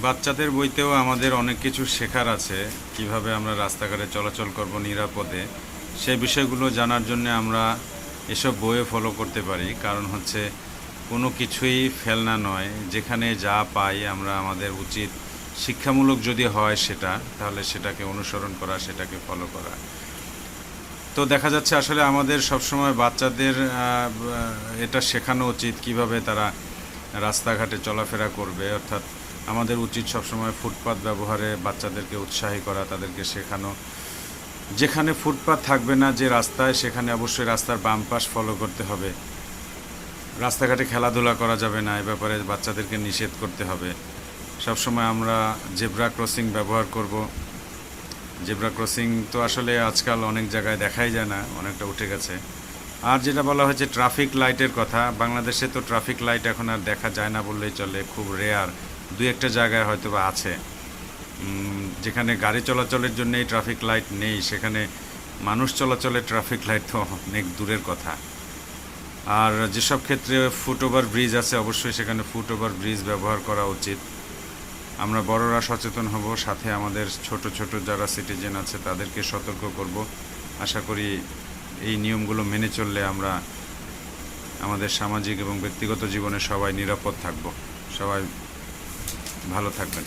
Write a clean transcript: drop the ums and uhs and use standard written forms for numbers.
বাচ্চাদের বইতেও আমাদের অনেক কিছু শেখার আছে, কিভাবে আমরা রাস্তাঘাটে চলাচল করব নিরাপদে। সেই বিষয়গুলো জানার জন্য আমরা এসব বইয়ে ফলো করতে পারি। কারণ হচ্ছে কোনো কিছুই ফেলনা নয়, যেখানে যা পাই আমরা আমাদের উচিত শিক্ষামূলক যদি হয় সেটা, তাহলে সেটাকে অনুসরণ করা, সেটাকে ফলো করা। তো দেখা যাচ্ছে আসলে আমাদের সবসময় বাচ্চাদের এটা শেখানো উচিত কিভাবে তারা রাস্তাঘাটে চলাফেরা করবে। অর্থাৎ আমাদের উচিত সবসময় ফুটপাত ব্যবহারে বাচ্চাদেরকে উৎসাহী করা, তাদেরকে শেখানো। যেখানে ফুটপাত থাকবে না যে রাস্তায়, সেখানে অবশ্যই রাস্তার বাম পাশ ফলো করতে হবে। রাস্তাঘাটে খেলাধুলা করা যাবে না, এ ব্যাপারে বাচ্চাদেরকে নিষেধ করতে হবে। সবসময় আমরা জেব্রা ক্রসিং ব্যবহার করব। জেব্রা ক্রসিং তো আসলে আজকাল অনেক জায়গায় দেখাই যায় না, অনেকটা উঠে গেছে। আর যেটা বলা হয়েছে ট্রাফিক লাইটের কথা, বাংলাদেশে তো ট্রাফিক লাইট এখন আর দেখা যায় না বললেই চলে, খুব রেয়ার। দুই একটা জায়গায় হয়তো বা আছে। যেখানে গাড়ি চলাচলের জন্য এই ট্রাফিক লাইট নেই, সেখানে মানুষ চলাচলের ট্রাফিক লাইট তো অনেক দূরের কথা। আর যেসব ক্ষেত্রে ফুট ওভার ব্রিজ আছে, অবশ্যই সেখানে ফুট ওভার ব্রিজ ব্যবহার করা উচিত। আমরা বড়রা সচেতন হব, সাথে আমাদের ছোট ছোট যারা সিটিজেন আছে তাদেরকে সতর্ক করব। আশা করি এই নিয়মগুলো মেনে চললে আমরা আমাদের সামাজিক এবং ব্যক্তিগত জীবনে সবাই নিরাপদ থাকব। সবাই ভালো থাকবেন।